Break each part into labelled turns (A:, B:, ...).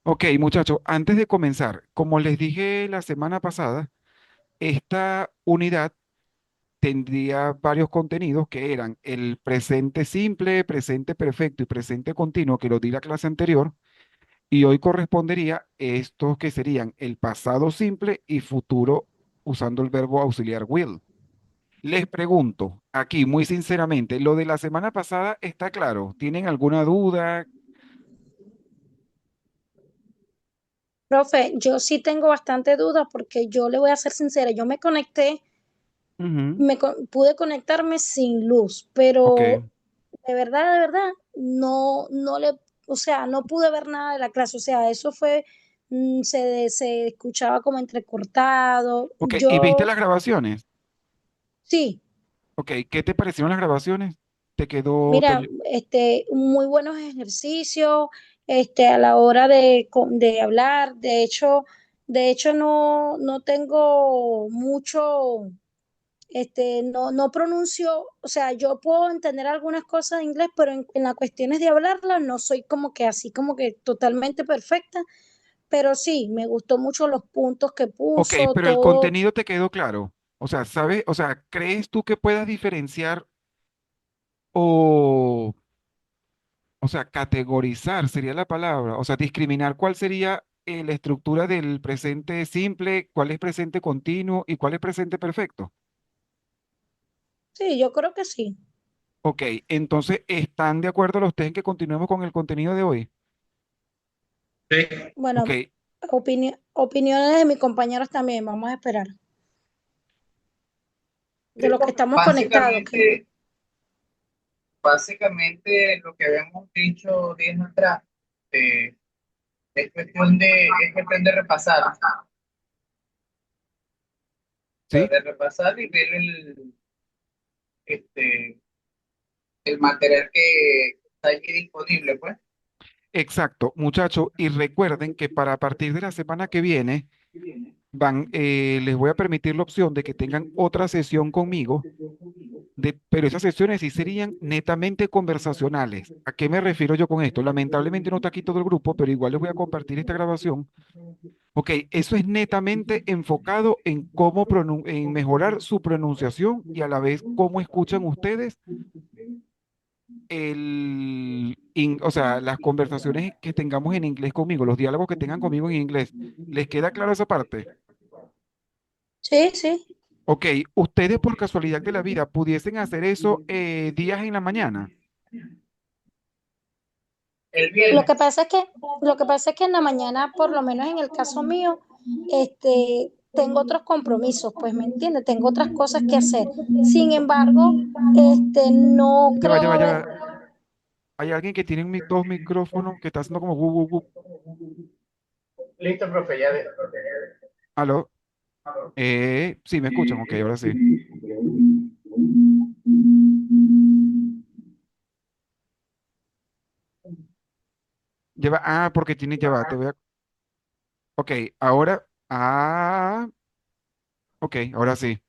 A: Ok, muchachos, antes de comenzar, como les dije la semana pasada, esta unidad tendría varios contenidos que eran el presente simple, presente perfecto y presente continuo, que lo di la clase anterior, y hoy correspondería estos que serían el pasado simple y futuro usando el verbo auxiliar will. Les pregunto, aquí muy sinceramente, ¿lo de la semana pasada está claro? ¿Tienen alguna duda?
B: Profe, yo sí tengo bastante dudas porque yo le voy a ser sincera, yo me conecté,
A: Ujú.
B: pude conectarme sin luz,
A: Ok,
B: pero de verdad, no le, o sea, no pude ver nada de la clase, o sea, eso fue, se escuchaba como entrecortado.
A: ok, ¿y viste las grabaciones?
B: Sí,
A: Ok, ¿qué te parecieron las grabaciones? ¿Te quedó,
B: mira, muy buenos ejercicios, a la hora de hablar, de hecho no tengo mucho. No pronuncio, o sea, yo puedo entender algunas cosas de inglés, pero en las cuestiones de hablarlas no soy como que así, como que totalmente perfecta, pero sí, me gustó mucho los puntos que
A: ok,
B: puso,
A: pero el
B: todo.
A: contenido te quedó claro? O sea, ¿sabes? O sea, ¿crees tú que puedas diferenciar o, o sea, categorizar sería la palabra? O sea, discriminar cuál sería la estructura del presente simple, cuál es presente continuo y cuál es presente perfecto.
B: Sí, yo creo que sí.
A: Ok, entonces, ¿están de acuerdo los tres en que continuemos con el contenido de hoy?
C: Sí,
A: Ok,
B: Bueno, opiniones de mis compañeros también, vamos a esperar, de los que estamos conectados.
C: básicamente, básicamente lo que habíamos dicho días atrás, eh, es cuestión de repasar, o sea,
A: ¿sí?
C: de repasar y ver este, el material que está allí disponible, pues.
A: Exacto, muchachos, y recuerden que para partir de la semana que viene les voy a permitir la opción de que tengan otra sesión conmigo, pero esas sesiones sí serían netamente conversacionales. ¿A qué me refiero yo con esto? Lamentablemente no está aquí todo el grupo, pero igual les voy a compartir esta grabación. Ok, eso es netamente enfocado en en mejorar su pronunciación y a la vez cómo escuchan ustedes o sea, las conversaciones que tengamos en inglés conmigo, los diálogos que tengan conmigo en inglés. ¿Les queda claro esa parte?
B: Sí, sí.
A: Ok, ustedes por casualidad de la vida pudiesen hacer eso días en la mañana.
C: El
B: Lo que
C: viernes,
B: pasa es que, lo que pasa es que en la mañana, por lo menos en el caso mío, tengo otros compromisos, pues, ¿me entiendes? Tengo otras cosas que hacer. Sin embargo, no
A: Ya va, ya
B: creo
A: va, ya
B: haber.
A: va. Hay alguien que tiene dos micrófonos que está haciendo como gu, gu, gu.
C: listo, profe, ya de.
A: ¿Aló? Sí, me escuchan, ok, ahora sí. Porque tiene, ya va, te voy a, ok, ahora, ok, ahora sí.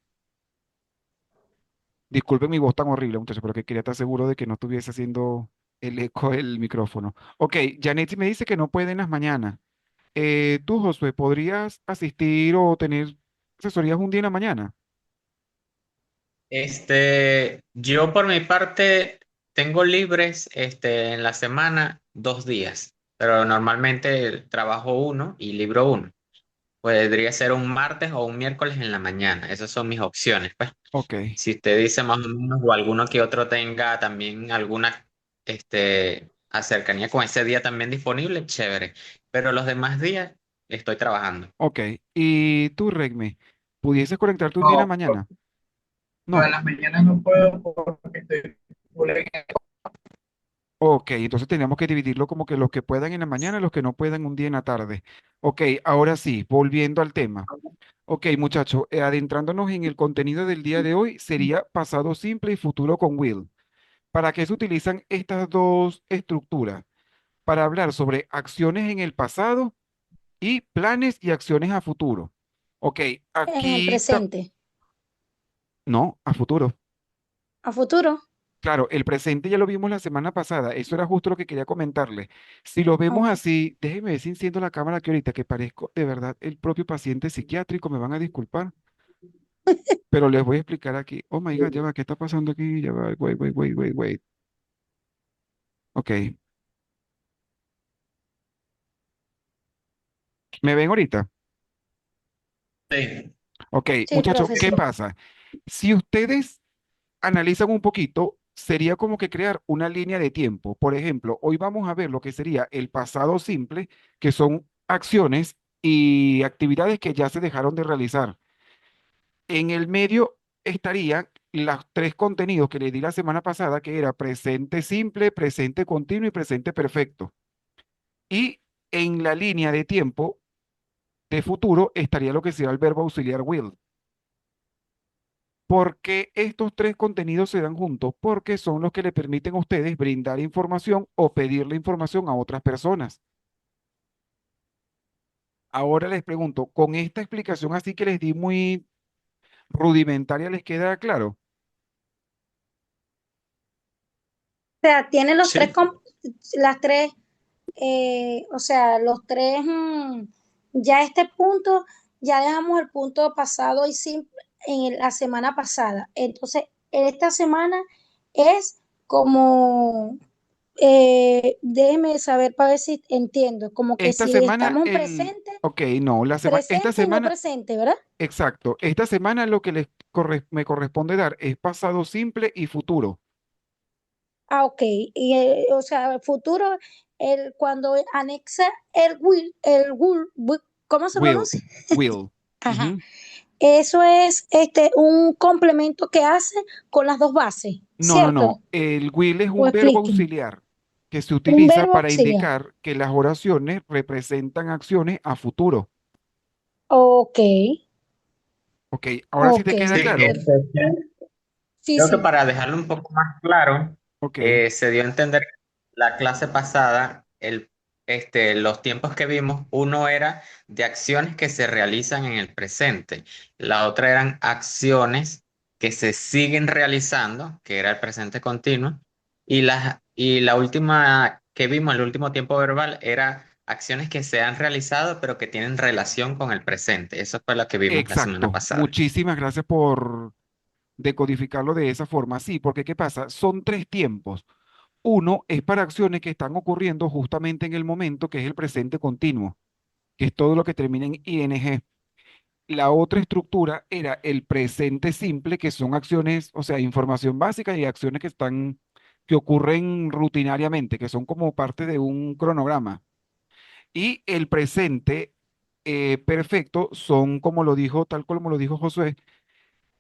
A: Disculpen mi voz tan horrible, muchachos, pero que quería estar seguro de que no estuviese haciendo el eco del micrófono. Ok, Janet me dice que no puede en las mañanas. Tú, Josué, ¿podrías asistir o tener asesorías un día en la mañana?
D: Yo por mi parte tengo libres, en la semana 2 días, pero normalmente trabajo uno y libro uno. Podría ser un martes o un miércoles en la mañana. Esas son mis opciones, pues.
A: Ok,
D: Si usted dice más o menos o alguno que otro tenga también alguna, cercanía con ese día también disponible, chévere. Pero los demás días estoy trabajando.
A: ok. ¿Y tú, Regme, pudieses conectarte un día en la
C: No,
A: mañana?
C: no, en
A: No.
C: las mañanas no puedo porque estoy full
A: Ok, entonces tenemos que dividirlo como que los que puedan en la mañana y los que no puedan un día en la tarde. Ok, ahora sí, volviendo al tema. Ok, muchachos, adentrándonos en el contenido del día de hoy, sería pasado simple y futuro con will. ¿Para qué se utilizan estas dos estructuras? Para hablar sobre acciones en el pasado y planes y acciones a futuro. Ok,
B: En el
A: aquí,
B: presente.
A: no, a futuro.
B: A futuro.
A: Claro, el presente ya lo vimos la semana pasada. Eso era justo lo que quería comentarle. Si lo vemos
B: Ok.
A: así, déjeme ver si enciendo la cámara que ahorita, que parezco de verdad el propio paciente psiquiátrico, me van a disculpar, pero les voy a explicar aquí. Oh my God, ya va, ¿qué está pasando aquí? Ya va, wait, wait, wait, wait, wait. Ok, ¿me ven ahorita?
D: Sí.
A: Ok,
B: Sí,
A: muchachos,
B: profe,
A: ¿qué
B: sí.
A: pasa? Si ustedes analizan un poquito, sería como que crear una línea de tiempo. Por ejemplo, hoy vamos a ver lo que sería el pasado simple, que son acciones y actividades que ya se dejaron de realizar. En el medio estarían los tres contenidos que le di la semana pasada, que era presente simple, presente continuo y presente perfecto. Y en la línea de tiempo de futuro estaría lo que sería el verbo auxiliar will. ¿Por qué estos tres contenidos se dan juntos? Porque son los que le permiten a ustedes brindar información o pedirle información a otras personas. Ahora les pregunto, con esta explicación así que les di muy rudimentaria, ¿les queda claro?
B: O sea, tiene los tres,
D: Sí.
B: las tres, o sea, los tres, ya este punto, ya dejamos el punto pasado y simple en la semana pasada. Entonces, en esta semana es como, déjeme saber para ver si entiendo, como que
A: Esta
B: si
A: semana,
B: estamos en presente,
A: ok, no, esta
B: presente y no
A: semana,
B: presente, ¿verdad?
A: exacto, esta semana lo que me corresponde dar es pasado simple y futuro.
B: Ah, ok. Y, o sea, el futuro, cuando anexa ¿cómo se
A: Will,
B: pronuncia?
A: will.
B: Ajá.
A: Ujú.
B: Eso es un complemento que hace con las dos bases,
A: No, no,
B: ¿cierto?
A: no. El will es
B: O
A: un verbo
B: expliquen.
A: auxiliar que se
B: Un
A: utiliza
B: verbo
A: para
B: auxiliar.
A: indicar que las oraciones representan acciones a futuro.
B: Ok,
A: Ok, ahora sí
B: ok.
A: te queda
D: Sí,
A: claro.
B: Sí,
D: creo que
B: sí.
D: para dejarlo un poco más claro,
A: Ok,
D: se dio a entender que la clase pasada, los tiempos que vimos, uno era de acciones que se realizan en el presente, la otra eran acciones que se siguen realizando, que era el presente continuo, y la última que vimos, el último tiempo verbal, era acciones que se han realizado pero que tienen relación con el presente. Eso fue lo que vimos la semana
A: exacto.
D: pasada.
A: Muchísimas gracias por decodificarlo de esa forma. Sí, porque ¿qué pasa? Son tres tiempos. Uno es para acciones que están ocurriendo justamente en el momento, que es el presente continuo, que es todo lo que termina en ing. La otra estructura era el presente simple, que son acciones, o sea, información básica y acciones que ocurren rutinariamente, que son como parte de un cronograma. Y el presente perfecto son, como lo dijo, tal como lo dijo Josué,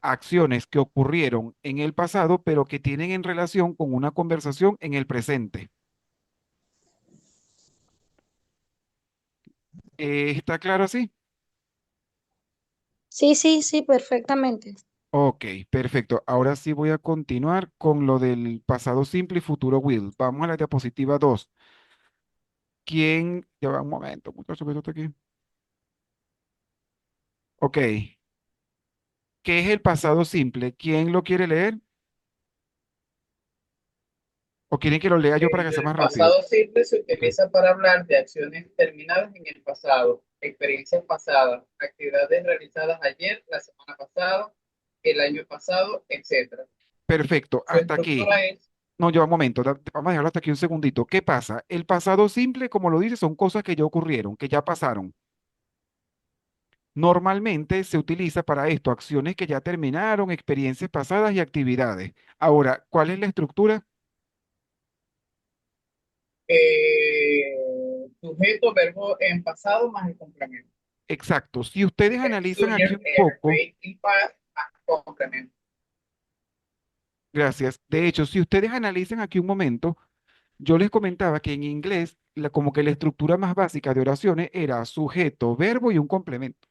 A: acciones que ocurrieron en el pasado, pero que tienen en relación con una conversación en el presente. ¿Está claro así?
B: Sí, sí, sí, perfectamente.
A: Ok, perfecto. Ahora sí voy a continuar con lo del pasado simple y futuro will. Vamos a la diapositiva 2. ¿Quién? Ya va un momento, muchacho, que esto está aquí. Ok. ¿Qué es el pasado simple? ¿Quién lo quiere leer? ¿O quieren que lo lea yo para que sea
C: El
A: más rápido?
C: pasado simple se
A: Ok.
C: utiliza para hablar de acciones terminadas en el pasado, experiencias pasadas, actividades realizadas ayer, la semana pasada, el año pasado, etcétera.
A: Perfecto.
C: Su
A: Hasta aquí.
C: estructura es
A: No, ya un momento. Vamos a dejarlo hasta aquí un segundito. ¿Qué pasa? El pasado simple, como lo dice, son cosas que ya ocurrieron, que ya pasaron. Normalmente se utiliza para esto acciones que ya terminaron, experiencias pasadas y actividades. Ahora, ¿cuál es la estructura?
C: sujeto, verbo en pasado más el complemento.
A: Exacto. Si ustedes analizan aquí
C: Subject,
A: un poco,
C: waiting para complemento.
A: gracias. De hecho, si ustedes analizan aquí un momento, yo les comentaba que en inglés, como que la estructura más básica de oraciones era sujeto, verbo y un complemento.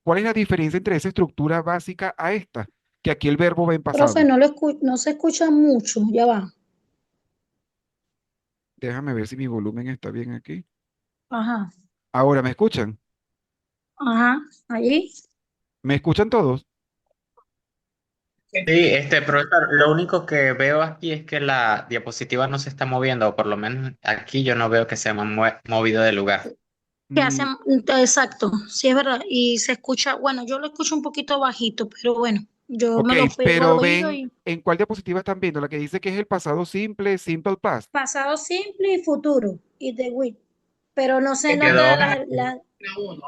A: ¿Cuál es la diferencia entre esa estructura básica a esta? Que aquí el verbo va en
B: Profe,
A: pasado.
B: no se escucha mucho, ya va.
A: Déjame ver si mi volumen está bien aquí.
B: Ajá,
A: Ahora, ¿me escuchan?
B: ajá, allí.
A: ¿Me escuchan todos?
D: Sí, profesor, lo único que veo aquí es que la diapositiva no se está moviendo, o por lo menos aquí yo no veo que se ha movido de lugar.
B: Que
A: Mm,
B: hacen, exacto, sí es verdad. Y se escucha, bueno, yo lo escucho un poquito bajito, pero bueno, yo
A: ok,
B: me lo pego al
A: pero
B: oído
A: ven,
B: y
A: ¿en cuál diapositiva están viendo? La que dice que es el pasado simple, simple past.
B: pasado simple y futuro y the with. Pero no sé en
C: Esta
B: dónde
D: Quedó,
B: da
C: es
B: la.
C: la 1,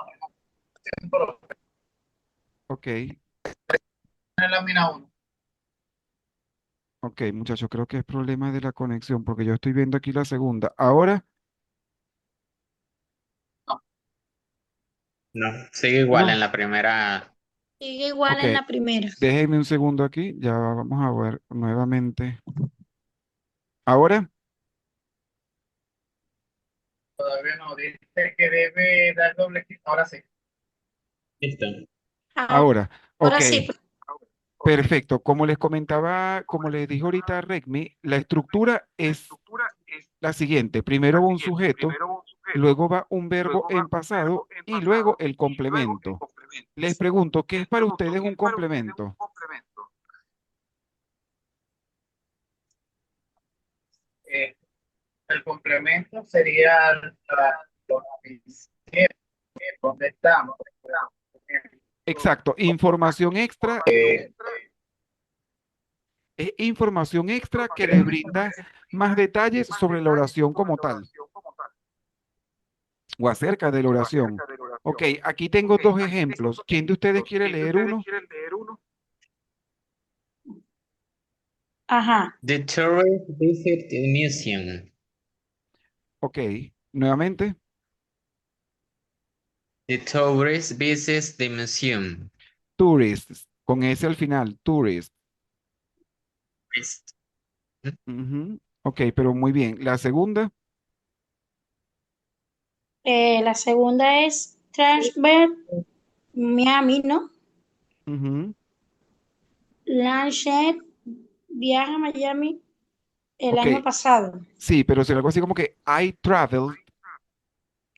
C: en
A: Ok,
C: la lámina 1.
A: ok, muchachos, creo que es problema de la conexión, porque yo estoy viendo aquí la segunda. Ahora,
D: no, sigue igual en
A: no.
D: la primera.
B: Sigue igual
A: Ok,
B: en la primera.
A: déjenme un segundo aquí, ya vamos a ver nuevamente. Ahora,
C: Todavía no. Dice que debe dar doble clic. Ahora sí.
D: Listo.
A: ahora, ok,
B: Ahora sí,
A: perfecto. Como les comentaba, como les dije ahorita a Regmi, la estructura es la siguiente. Primero va un sujeto, luego va un verbo en pasado y luego el complemento. Les pregunto, ¿qué es para ustedes un complemento?
C: Eh, el complemento sería los donde estamos.
A: Exacto, información extra
C: Eh,
A: es información extra que les brinda más detalles sobre la oración como tal o acerca de la oración. Ok, aquí tengo dos ejemplos. ¿Quién de ustedes quiere leer uno?
B: ajá.
D: The tourist visit the museum.
A: Ok, nuevamente,
D: The tourist visits the museum.
A: tourists, con S al final, tourists.
D: Tourist.
A: Ujú. Ok, pero muy bien. La segunda,
B: La segunda es Transfer Miami, ¿no?
A: ujú.
B: Lancet viaja a Miami el
A: Ok,
B: año pasado.
A: sí, pero será algo así como que I traveled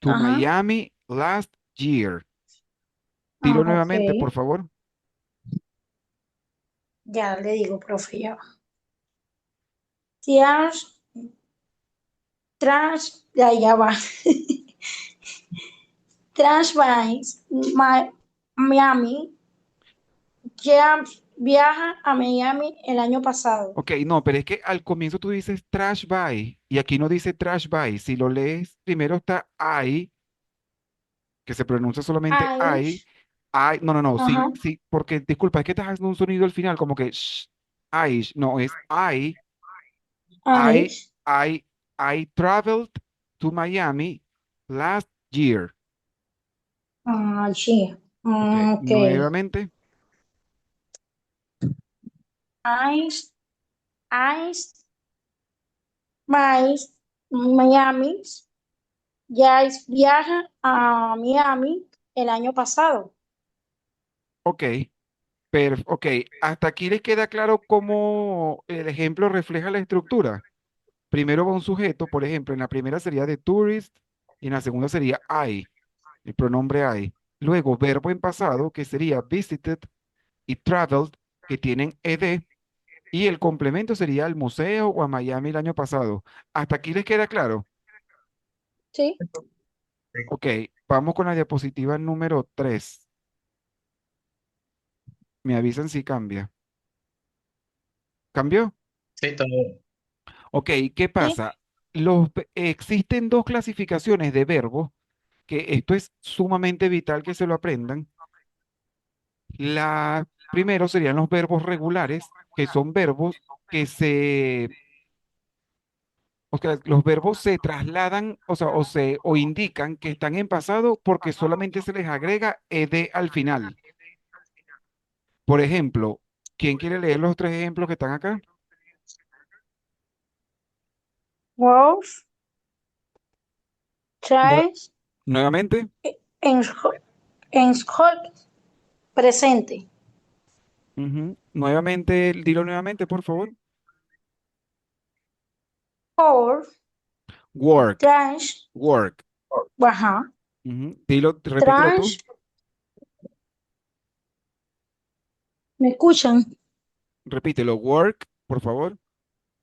A: to
B: Ajá.
A: Miami last year.
B: Ah,
A: Dilo
B: ok.
A: nuevamente, por favor.
B: Ya le digo, profe, ya. Trans, ya va. Transvise Miami, James viaja a Miami el año pasado.
A: Ok, no, pero es que al comienzo tú dices trash buy y aquí no dice trash buy. Si lo lees, primero está I, que se pronuncia solamente I.
B: Aish,
A: No, no, no, sí,
B: ajá,
A: sí, porque disculpa, es que estás haciendo un sonido al final, como que no, es I,
B: Aish,
A: I, I traveled to Miami last year.
B: ah, sí,
A: Ok,
B: ok.
A: nuevamente,
B: Aish, Aish, Mais, Miami, Jace viaja a Miami el año pasado.
A: ok, ok, hasta aquí les queda claro cómo el ejemplo refleja la estructura. Primero va un sujeto, por ejemplo, en la primera sería de tourist y en la segunda sería I, el pronombre I. Luego, verbo en pasado, que sería visited y traveled, que tienen ed, y el complemento sería al museo o a Miami el año pasado. ¿Hasta aquí les queda claro?
B: Sí,
A: Ok, vamos con la diapositiva número 3. Me avisan si cambia. ¿Cambió?
D: Sí, todo.
A: Ok, ¿qué
B: sí.
A: pasa? Existen dos clasificaciones de verbos, que esto es sumamente vital que se lo aprendan. Primero serían los verbos regulares, que son verbos que los verbos se trasladan, o sea, o indican que están en pasado porque solamente se les agrega ed al final. Por ejemplo, ¿quién quiere leer los tres ejemplos que están acá?
B: Wolf,
A: Nue-
B: Charles,
A: Nuevamente.
B: en, en presente.
A: Ujú. Nuevamente, dilo nuevamente, por favor.
B: Or,
A: Work,
B: Trash,
A: work.
B: ajá.
A: Ujú. Dilo, repítelo tú.
B: Trash, ¿me escuchan?
A: Repítelo, work, por favor.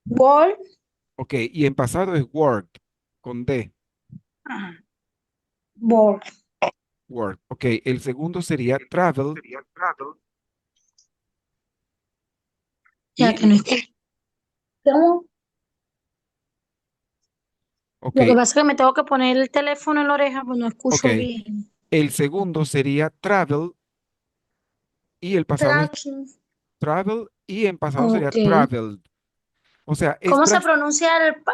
B: Work,
A: Ok, y en pasado es worked, con D,
B: ah, work.
A: work. Ok, el segundo sería travel
B: Ya que
A: y,
B: no escucho. ¿Cómo?
A: ok,
B: Lo que pasa es que me tengo que poner el teléfono en la oreja, pues no
A: ok.
B: escucho bien.
A: El segundo sería travel y el pasado es
B: Tracking.
A: travel y en pasado sería
B: Ok.
A: traveled. O sea, es
B: ¿Cómo se pronuncia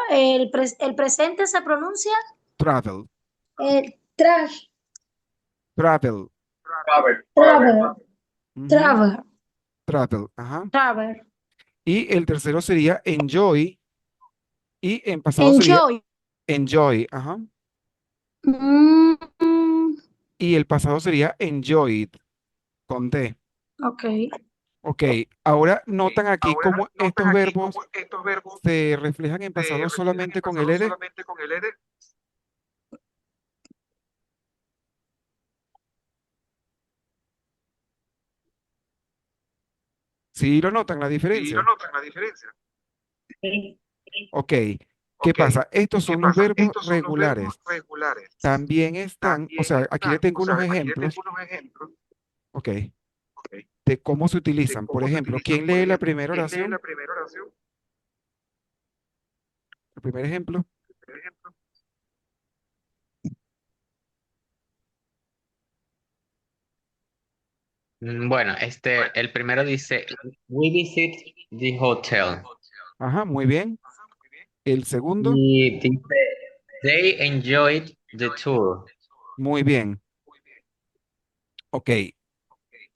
B: el presente? ¿Se pronuncia?
A: travel,
B: El trash,
A: travel,
C: Robert,
B: travel,
A: ujú,
B: travel,
A: travel, ajá.
B: travel.
A: Y el tercero sería enjoy y en pasado sería
B: Enjoy.
A: enjoy, ajá.
B: Mm,
A: Y el pasado sería enjoyed, con D.
B: ok.
A: Ok, ahora notan aquí cómo estos verbos se reflejan en pasado solamente con el ed. Sí lo notan la diferencia.
B: Sí.
A: Ok, ¿qué pasa? Estos son los verbos regulares. También están, o sea, aquí le tengo unos ejemplos, ok, de cómo se utilizan. Por ejemplo, ¿quién lee la primera oración? El primer ejemplo.
D: Bueno, el primero dice, we visit the hotel.
A: Ajá, muy bien. El segundo,
D: Y dice, they enjoyed the tour.
A: muy bien. Ok,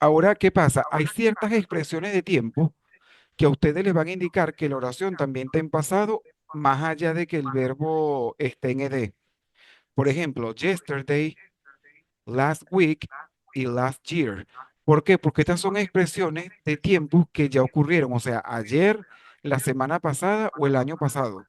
A: ahora, ¿qué pasa? Hay ciertas expresiones de tiempo que a ustedes les van a indicar que la oración también está en pasado, más allá de que el verbo esté en ed. Por ejemplo, yesterday, last week y last year. ¿Por qué? Porque estas son expresiones de tiempos que ya ocurrieron, o sea, ayer, la semana pasada o el año pasado.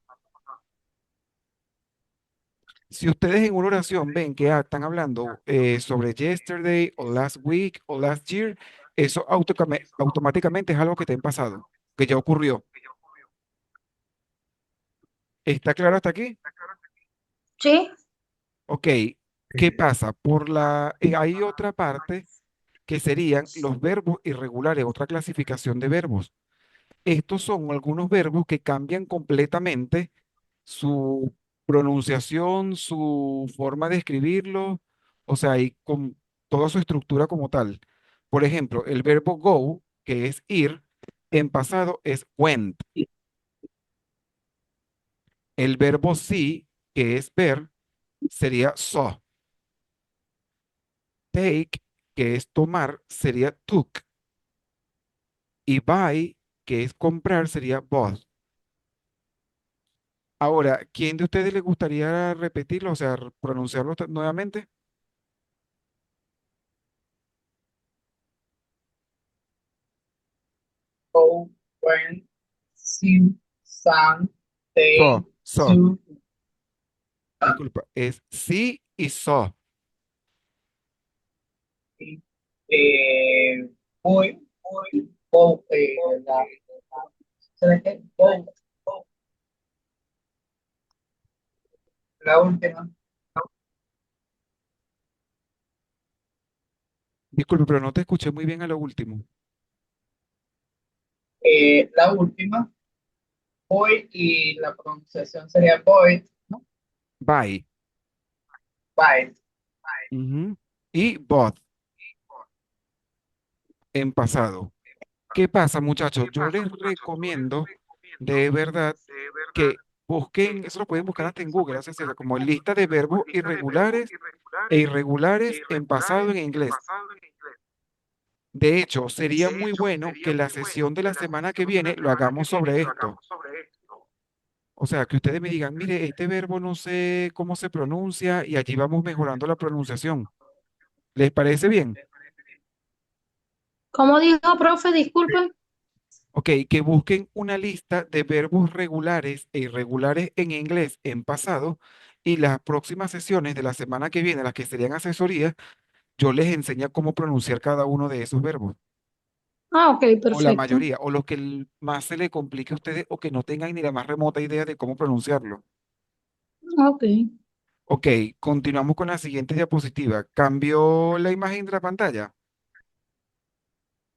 A: Si ustedes en una oración ven que están hablando sobre yesterday o last week o last year, eso automáticamente es algo que está en pasado, que ya ocurrió. ¿Está claro hasta aquí?
B: Sí.
A: Ok, ¿qué pasa? Hay otra parte que serían los verbos irregulares, otra clasificación de verbos. Estos son algunos verbos que cambian completamente su pronunciación, su forma de escribirlo, o sea, y con toda su estructura como tal. Por ejemplo, el verbo go, que es ir, en pasado es went. El verbo see, que es ver, sería saw. Take, que es tomar, sería took. Y buy, que es comprar, sería bought. Ahora, ¿quién de ustedes le gustaría repetirlo, o sea, pronunciarlo nuevamente?
C: go, went, see, sang, they,
A: So,
C: to,
A: disculpa, es sí y so.
C: eh, voy, go, ¿sabes qué? Go, la última,
A: Disculpe, pero no te escuché muy bien a lo último.
C: la última, voy y la pronunciación sería void, ¿no?
A: Bye.
C: Bye.
A: Ujú. Y bought en pasado. ¿Qué pasa, muchachos? Yo les recomiendo de verdad que busquen, eso lo pueden buscar hasta en Google, así sea, como lista de verbos irregulares e irregulares en pasado en inglés. De hecho, sería muy bueno que la sesión de la semana que viene lo hagamos sobre esto. O sea, que ustedes me digan, mire, este verbo no sé cómo se pronuncia y allí vamos mejorando la pronunciación. ¿Les parece bien?
B: ¿Cómo dijo, profe? Disculpe.
A: Ok, que busquen una lista de verbos regulares e irregulares en inglés en pasado y las próximas sesiones de la semana que viene, las que serían asesorías, yo les enseño cómo pronunciar cada uno de esos verbos.
B: Ah, ok,
A: o la
B: perfecto.
A: mayoría, o los que más se le complique a ustedes o que no tengan ni la más remota idea de cómo pronunciarlo.
B: Ok.
A: Ok, continuamos con la siguiente diapositiva. ¿Cambió la imagen de la pantalla?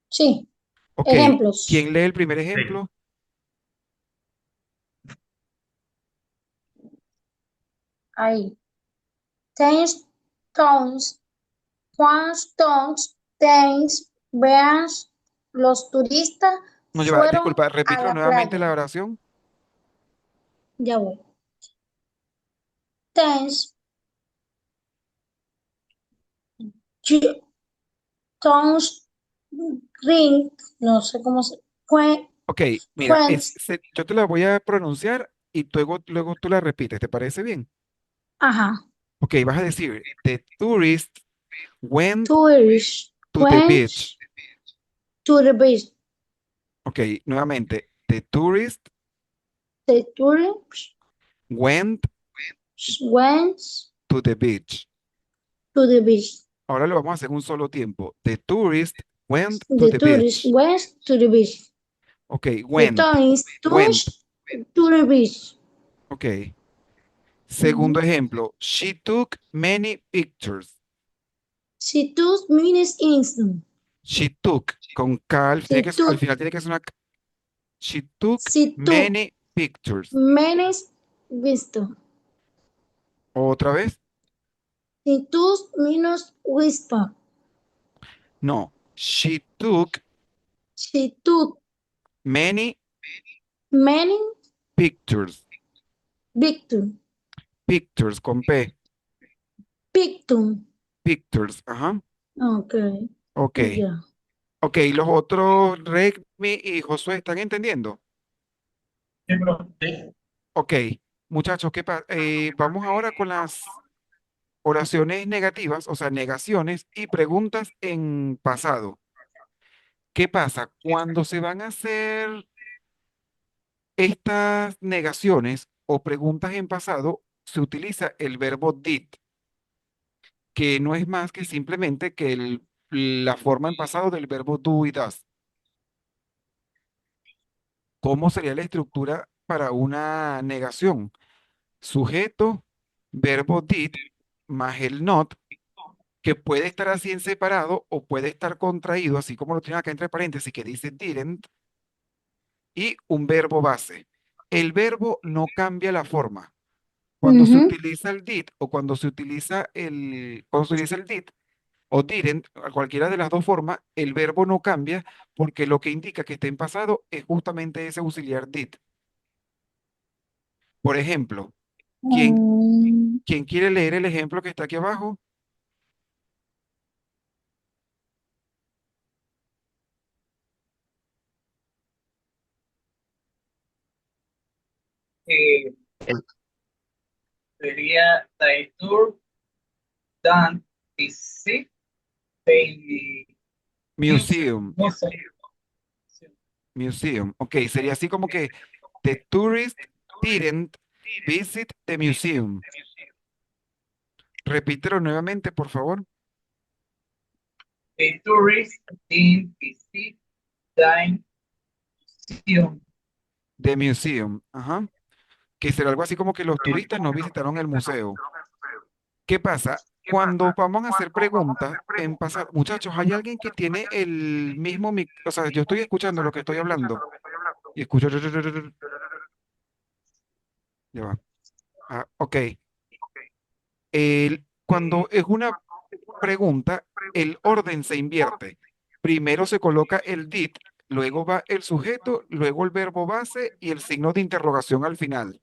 B: Sí.
A: Ok,
B: Ejemplos.
A: ¿quién lee el primer
D: Sí.
A: ejemplo?
B: Ahí. Ten stones. Juan Stones. Ten. Veas. Los turistas
A: No lleva,
B: fueron
A: disculpa,
B: a
A: repítelo
B: la
A: nuevamente
B: playa.
A: la oración.
B: Ya voy. Ten stones. Ring. No sé cómo se.
A: Ok, mira,
B: Queens.
A: yo te la voy a pronunciar y luego tú la repites, ¿te parece bien?
B: Ajá.
A: Ok, vas a decir, the tourist went
B: Tourists
A: to the
B: went
A: beach.
B: to the beach.
A: Ok, nuevamente, the tourist
B: The tourists
A: went
B: went
A: to the beach.
B: to the beach.
A: Ahora lo vamos a hacer en un solo tiempo. The tourist went to
B: The
A: the
B: tourists
A: beach.
B: went to the beach.
A: Ok,
B: The
A: went,
B: tourists
A: went.
B: to the beach.
A: Ok. Segundo
B: Mhm.
A: ejemplo, she took many pictures.
B: She took minutes instant.
A: She took, con K,
B: She
A: al
B: took
A: final tiene que ser una K. She took
B: she took
A: many pictures.
B: minutes wisdom.
A: Otra vez,
B: She took minutes wisdom.
A: no. She took
B: She took
A: many
B: many
A: pictures.
B: victim.
A: Pictures con P.
B: Victim.
A: Pictures. Ajá.
B: Okay.
A: Ok.
B: Ya.
A: Ok, los otros, Regmi y Josué, ¿están entendiendo?
C: Sí, bro.
D: Sí.
A: Ok. Muchachos, vamos ahora con las oraciones negativas, o sea, negaciones y preguntas en pasado. ¿Qué pasa? Cuando se van a hacer estas negaciones o preguntas en pasado, se utiliza el verbo did, que no es más que simplemente que la forma en pasado del verbo do y does. ¿Cómo sería la estructura para una negación? Sujeto, verbo did, más el not, que puede estar así en separado o puede estar contraído, así como lo tiene acá entre paréntesis, que dice didn't, y un verbo base. El verbo no cambia la forma. Cuando se
B: Mhm.
A: utiliza el did o cuando se utiliza el did o didn't, a cualquiera de las dos formas, el verbo no cambia porque lo que indica que está en pasado es justamente ese auxiliar did. Por ejemplo, ¿quién,
B: Mm,
A: quién quiere leer el ejemplo que está aquí abajo?
C: Eh, sería the tour done visit the museum.
A: Museum,
C: Museum.
A: museum. Ok, sería así como que the tourist didn't visit the museum. Repítelo nuevamente, por favor.
C: The tourist didn't visit the museum.
A: The museum. Ajá. Que será algo así como que los turistas no visitaron el museo. ¿Qué pasa? Cuando vamos a hacer preguntas en pasado, muchachos, ¿hay alguien que tiene el mismo, o sea, yo estoy escuchando lo que estoy hablando y escucho, ya va. Ah, ok. Cuando es una pregunta, el orden se invierte. Primero se coloca el did, luego va el sujeto, luego el verbo base y el signo de interrogación al final.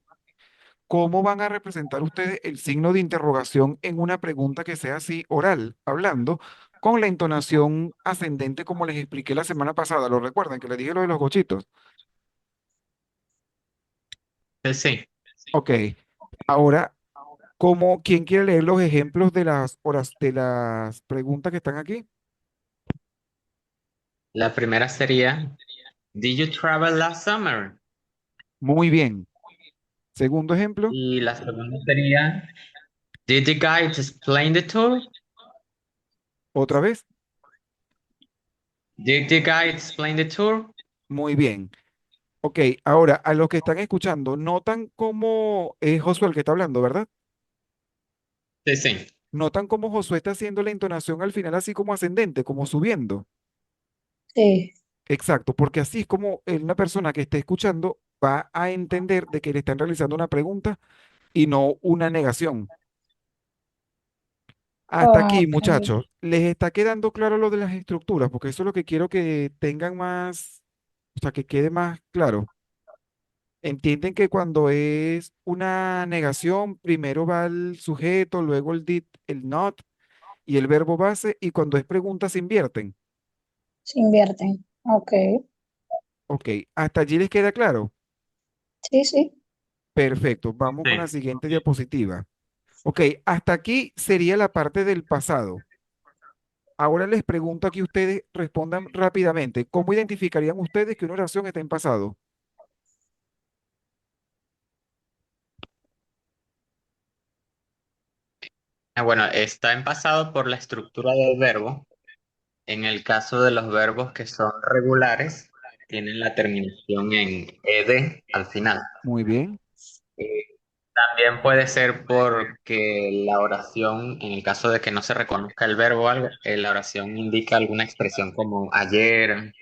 A: ¿Cómo van a representar ustedes el signo de interrogación en una pregunta que sea así oral, hablando, con la entonación ascendente como les expliqué la semana pasada? ¿Lo recuerdan que les dije lo de los gochitos?
D: Sí.
A: Ok. Ahora, ¿quién quiere leer los ejemplos de las horas, de las preguntas que están aquí?
D: La primera sería, Did you travel last summer?
A: Muy bien. Segundo ejemplo,
D: Y la segunda sería, Did the guide explain the tour?
A: otra vez.
D: Did the guy explain the tour?
A: Muy bien. Ok, ahora a los que están escuchando, notan cómo es Josué el que está hablando, ¿verdad?
D: Sí, sí.
A: Notan cómo Josué está haciendo la entonación al final así como ascendente, como subiendo.
B: Sí,
A: Exacto, porque así es como una persona que esté escuchando va a entender de que le están realizando una pregunta y no una negación. Hasta aquí,
B: ok,
A: muchachos, ¿les está quedando claro lo de las estructuras? Porque eso es lo que quiero que tengan más, o sea, que quede más claro. Entienden que cuando es una negación, primero va el sujeto, luego el did, el not y el verbo base, y cuando es pregunta se invierten.
B: se invierten. Ok,
A: Ok, hasta allí les queda claro.
B: sí, sí.
A: Perfecto, vamos con la
D: Sí.
A: siguiente diapositiva. Ok, hasta aquí sería la parte del pasado. Ahora les pregunto a que ustedes respondan rápidamente. ¿Cómo identificarían ustedes que una oración está en pasado?
D: Bueno, está en pasado por la estructura del verbo. En el caso de los verbos que son regulares, tienen la terminación en ed al final.
A: Muy bien.
D: Eh, También puede ser porque la oración, en el caso de que no se reconozca el verbo o algo, la oración indica alguna expresión como ayer,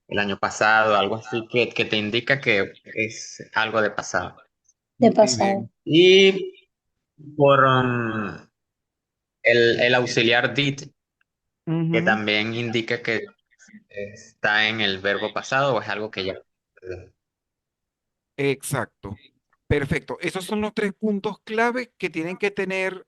D: el año pasado, algo así que te indica que es algo de pasado.
B: De
A: Muy
B: pasado.
A: bien.
D: Y por el auxiliar did, que
A: Ujú.
D: también indica que está en el verbo pasado o es algo que ya.
A: Exacto. Perfecto. Esos son los tres puntos clave que tienen que tener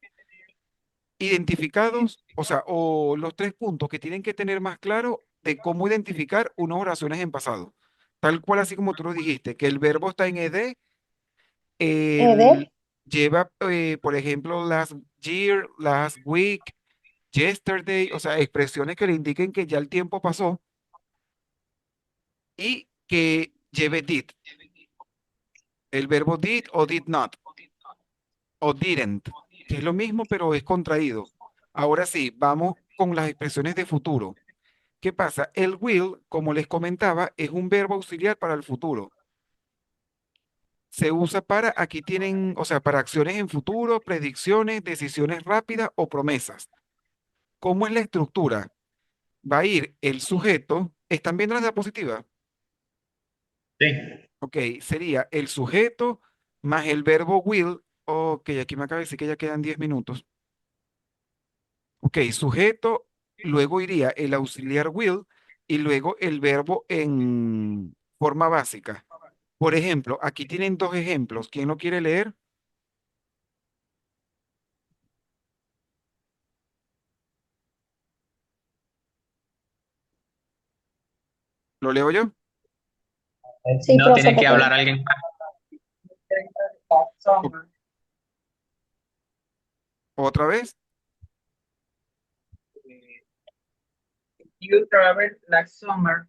A: identificados, o sea, o los tres puntos que tienen que tener más claro de cómo identificar unas oraciones en pasado. Tal cual así como tú lo dijiste, que el verbo está en ed,
B: ¿De?
A: el lleva, por ejemplo, last year, last week, yesterday, o sea, expresiones que le indiquen que ya el tiempo pasó y que lleve did, el verbo did o did not o didn't, que es lo mismo pero es contraído. Ahora sí, vamos con las expresiones de futuro. ¿Qué pasa? El will, como les comentaba, es un verbo auxiliar para el futuro. Se usa para, aquí tienen, o sea, para acciones en futuro, predicciones, decisiones rápidas o promesas. ¿Cómo es la estructura? Va a ir el sujeto, ¿están viendo la diapositiva?
D: Sí.
A: Ok, sería el sujeto más el verbo will. Ok, aquí me acaba de decir que ya quedan 10 minutos. Ok, sujeto, luego iría el auxiliar will y luego el verbo en forma básica. Por ejemplo, aquí tienen dos ejemplos. ¿Quién lo quiere leer? ¿Lo leo yo?
B: Sí,
D: No
B: profe,
D: tiene que
B: porque
D: hablar alguien más.
A: O- ¿Otra vez?
C: You travel last summer.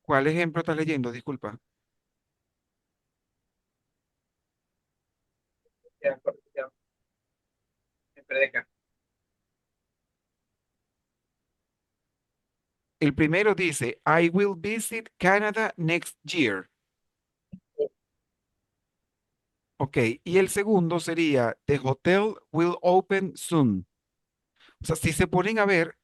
A: ¿Cuál ejemplo estás leyendo? Disculpa.
C: Ya, ya, me perdí acá.
A: El primero dice, I will visit Canada next year. Ok, y el segundo sería, The hotel will open soon. O sea, si se ponen a ver,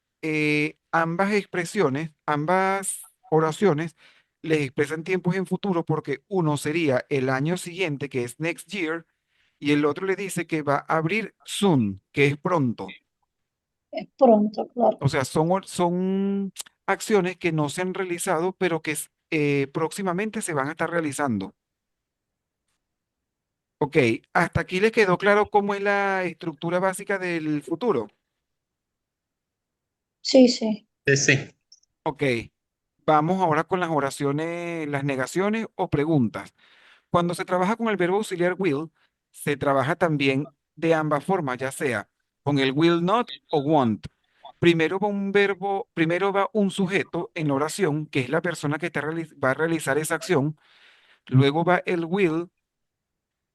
A: ambas expresiones, ambas oraciones, les expresan tiempos en futuro porque uno sería el año siguiente, que es next year, y el otro le dice que va a abrir soon, que es pronto.
B: es pronto, claro.
A: O sea, son acciones que no se han realizado, pero que próximamente se van a estar realizando. Ok, hasta aquí les quedó claro cómo es la estructura básica del futuro.
B: Sí, sí.
D: Sí, sí.
A: Ok, vamos ahora con las oraciones, las negaciones o preguntas. Cuando se trabaja con el verbo auxiliar will, se trabaja también de ambas formas, ya sea con el will not o won't. Primero va un sujeto en la oración, que es la persona que va a realizar esa acción. Luego va el will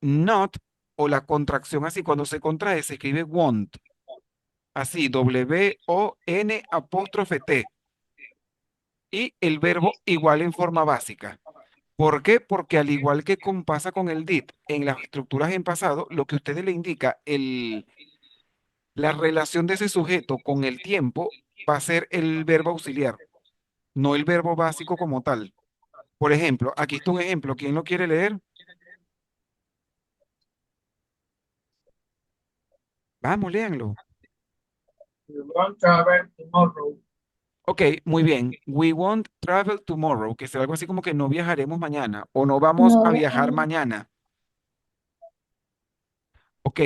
A: not o la contracción así, cuando se contrae se escribe won't. así, WON''T, y el verbo igual en forma básica. ¿Por qué? Porque al igual que pasa con el did en las estructuras en pasado, lo que ustedes le indica, la relación de ese sujeto con el tiempo va a ser el verbo auxiliar, no el verbo básico como tal. Por ejemplo, aquí está un ejemplo. ¿Quién lo quiere leer? Vamos, léanlo.
C: We won't travel tomorrow.
A: Ok, muy bien. We won't travel tomorrow, que será algo así como que no viajaremos mañana o no vamos a
B: No,
A: viajar mañana. Ok,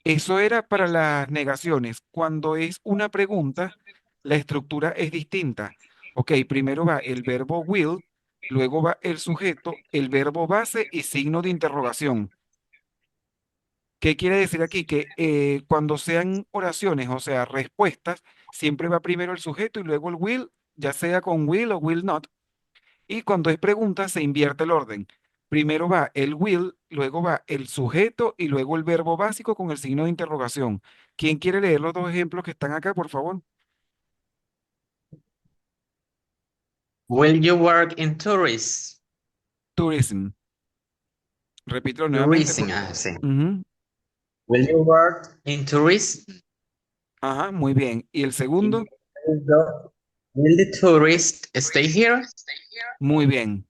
A: eso era para las negaciones. Cuando es una pregunta, la estructura es distinta. Ok, primero va el verbo will, luego va el sujeto, el verbo base y signo de interrogación. ¿Qué quiere decir aquí? Que cuando sean oraciones, o sea, respuestas, siempre va primero el sujeto y luego el will, ya sea con will o will not. Y cuando es pregunta, se invierte el orden. Primero va el will, luego va el sujeto y luego el verbo básico con el signo de interrogación. ¿Quién quiere leer los dos ejemplos que están acá, por favor?
D: Will you work in tourism?
A: Tourism. Repítelo nuevamente,
D: Tourism,
A: por favor.
D: sí.
A: Ujú.
D: Will you work in tourism?
A: Ajá, muy bien. ¿Y el segundo?
D: Will the tourist stay here?
A: Muy bien.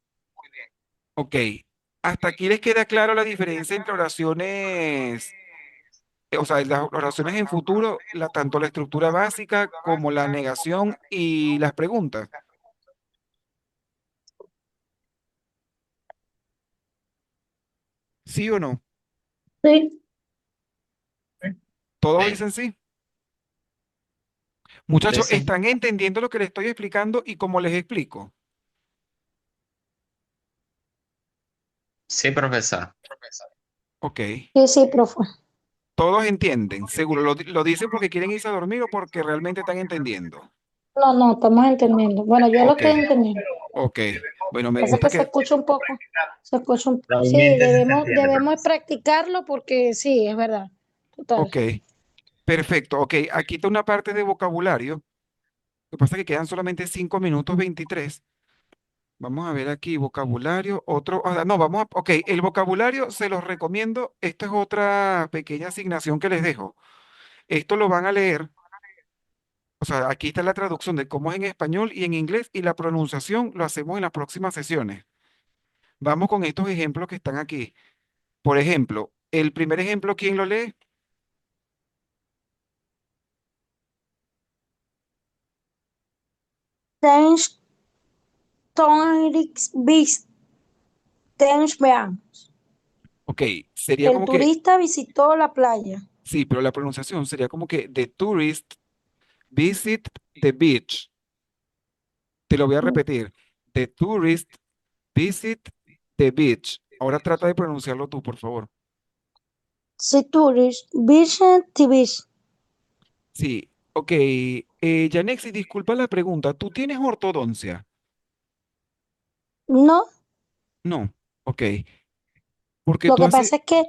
A: Ok. Hasta aquí les queda claro la diferencia entre oraciones, o sea, las oraciones en futuro, tanto la estructura básica como la negación y las preguntas. ¿Sí o no?
B: sí,
A: Todos
D: Sí,
A: dicen sí.
D: sí,
A: Muchachos,
D: sí.
A: ¿están entendiendo lo que les estoy explicando y cómo les explico?
D: Sí, profesor.
A: Ok.
B: sí, sí, profe.
A: Todos entienden. Seguro lo dicen porque quieren irse a dormir o porque realmente están entendiendo.
B: No, no, estamos entendiendo. Bueno, yo lo
A: Ok,
B: estoy entendiendo.
A: ok. Bueno, me
B: Pasa
A: gusta
B: que se
A: que...
B: escucha un poco, sí,
D: Realmente se entiende,
B: debemos
D: profesor.
B: practicarlo porque sí, es verdad. Total.
A: Ok, perfecto. Ok, aquí está una parte de vocabulario. Lo que pasa es que quedan solamente 5 minutos 23. Vamos a ver aquí, vocabulario, otro, no, vamos a, ok, el vocabulario se los recomiendo, esta es otra pequeña asignación que les dejo. Esto lo van a leer, o sea, aquí está la traducción de cómo es en español y en inglés y la pronunciación lo hacemos en las próximas sesiones. Vamos con estos ejemplos que están aquí. Por ejemplo, el primer ejemplo, ¿quién lo lee?
B: Thanks, Tonix Beach, thanks, veamos.
A: Ok, sería
B: El
A: como que,
B: turista visitó la playa.
A: sí, pero la pronunciación sería como que the tourist visit the beach. Te lo voy a repetir. The tourist visit the beach. Ahora trata de pronunciarlo tú, por favor.
B: The tourist visit the beach.
A: Sí, ok. Yanexi, disculpa la pregunta. ¿Tú tienes ortodoncia?
B: No,
A: No, ok. Porque
B: lo
A: tú
B: que
A: haces...
B: pasa es que,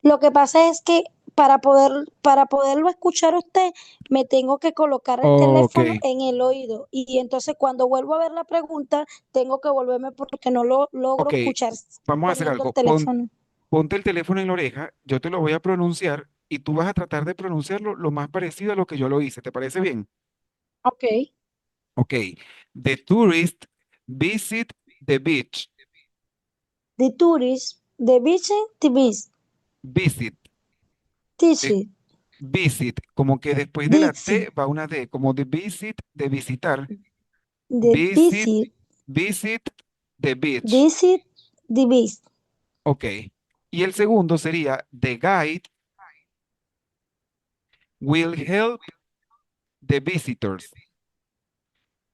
B: lo que pasa es que para poderlo escuchar a usted, me tengo que colocar el
A: Ok,
B: teléfono en el oído. Y entonces cuando vuelvo a ver la pregunta, tengo que volverme porque no lo logro
A: ok.
B: escuchar
A: Vamos a hacer
B: teniendo el
A: algo.
B: teléfono.
A: Ponte el teléfono en la oreja, yo te lo voy a pronunciar y tú vas a tratar de pronunciarlo lo más parecido a lo que yo lo hice. ¿Te parece bien?
B: Ok.
A: Ok. The tourist visit the beach.
B: The tourist, the visit, the beach.
A: Visit. Es
B: Visit,
A: visit. Como que después de la
B: visit,
A: T va una D. Como de visit, de visitar.
B: the
A: Visit,
B: visit,
A: visit the beach.
B: visit, the beach.
A: Ok. Y el segundo sería the guide will help the visitors.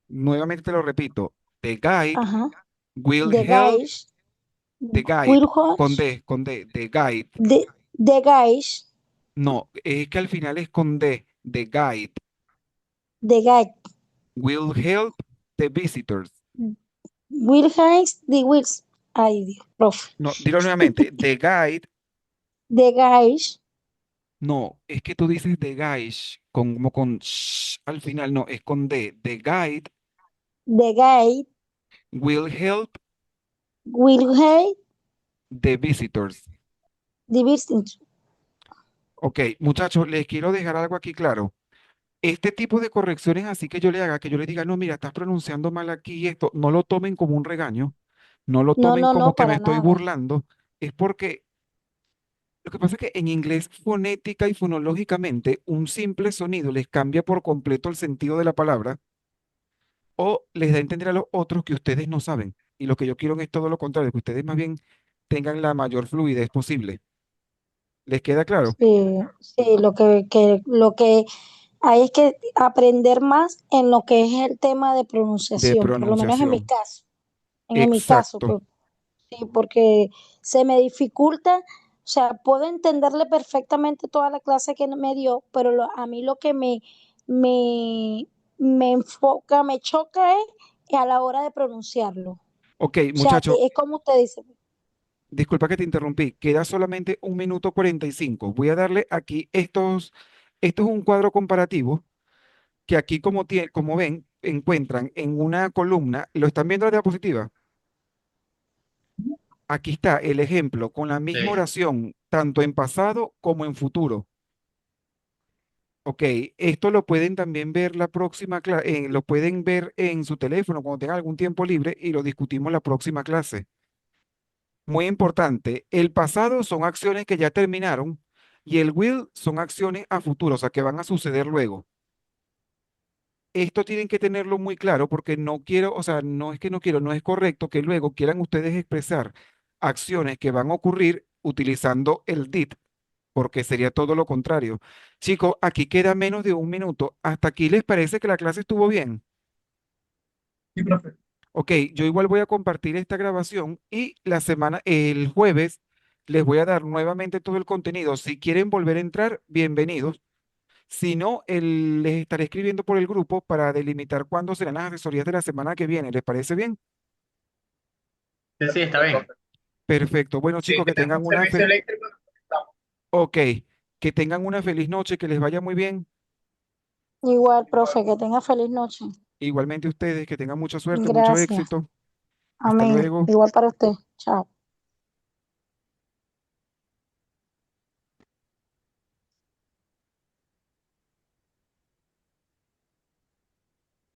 A: Nuevamente te lo repito. The guide
B: Ajá.
A: will
B: The
A: help
B: guys
A: the guide.
B: will host
A: Con D. The guide.
B: the guys,
A: No, es que al final es con D. The guide
B: the guy
A: will help the visitors.
B: will host the wheels. Ay, Dios, profe.
A: No, dilo nuevamente. The guide
B: The guys
A: No, es que tú dices the guide, como con sh al final, no, es con D. The guide
B: The guide
A: will help
B: will help
A: the visitors.
B: the business.
A: Ok, muchachos, les quiero dejar algo aquí claro. Este tipo de correcciones así que yo le haga, que yo les diga, no, mira, estás pronunciando mal aquí esto, no lo tomen como un regaño, no lo
B: No,
A: tomen
B: no,
A: como
B: no,
A: que me
B: para
A: estoy
B: nada.
A: burlando, es porque lo que pasa es que en inglés fonética y fonológicamente un simple sonido les cambia por completo el sentido de la palabra o les da a entender a los otros que ustedes no saben. Y lo que yo quiero es todo lo contrario, que ustedes más bien tengan la mayor fluidez posible. ¿Les queda claro?
B: Sí, sí, lo que hay es que aprender más en lo que es el tema de
A: De
B: pronunciación, por lo menos en mi
A: pronunciación.
B: caso. En mi caso,
A: Exacto.
B: pues sí, porque se me dificulta, o sea, puedo entenderle perfectamente toda la clase que me dio, pero a mí lo que me, me enfoca, me choca es a la hora de pronunciarlo. O
A: Ok,
B: sea,
A: muchachos,
B: es como usted dice.
A: disculpa que te interrumpí. Queda solamente 1 minuto 45. Voy a darle aquí estos. Esto es un cuadro comparativo que aquí, como ven, encuentran en una columna. ¿Lo están viendo la diapositiva? Aquí está el ejemplo con la misma
D: Sí.
A: oración, tanto en pasado como en futuro. Ok, esto lo pueden también ver la próxima clase, lo pueden ver en su teléfono cuando tengan algún tiempo libre y lo discutimos la próxima clase. Muy importante, el pasado son acciones que ya terminaron y el will son acciones a futuro, o sea, que van a suceder luego. Esto tienen que tenerlo muy claro porque no quiero, o sea, no es que no quiero, no es correcto que luego quieran ustedes expresar acciones que van a ocurrir utilizando el did, porque sería todo lo contrario. Chicos, aquí queda menos de 1 minuto. ¿Hasta aquí les parece que la clase estuvo bien?
C: Sí, profe.
A: Ok, yo igual voy a compartir esta grabación y el jueves, les voy a dar nuevamente todo el contenido. Si quieren volver a entrar, bienvenidos. Si no, les estaré escribiendo por el grupo para delimitar cuándo serán las asesorías de la semana que viene. ¿Les parece bien?
D: Sí, sí, está
C: Perfecto,
D: bien.
C: profe.
A: Perfecto. Bueno,
C: Si
A: chicos,
C: tenemos servicio eléctrico, nos conectamos.
A: ok, que tengan una feliz noche, que les vaya muy bien.
B: Igual,
C: Igual.
B: profe, que tenga feliz noche.
A: Igualmente ustedes, que tengan mucha suerte, mucho
B: Gracias.
A: éxito. Hasta
B: Amén.
A: luego.
B: Igual para usted. Chao.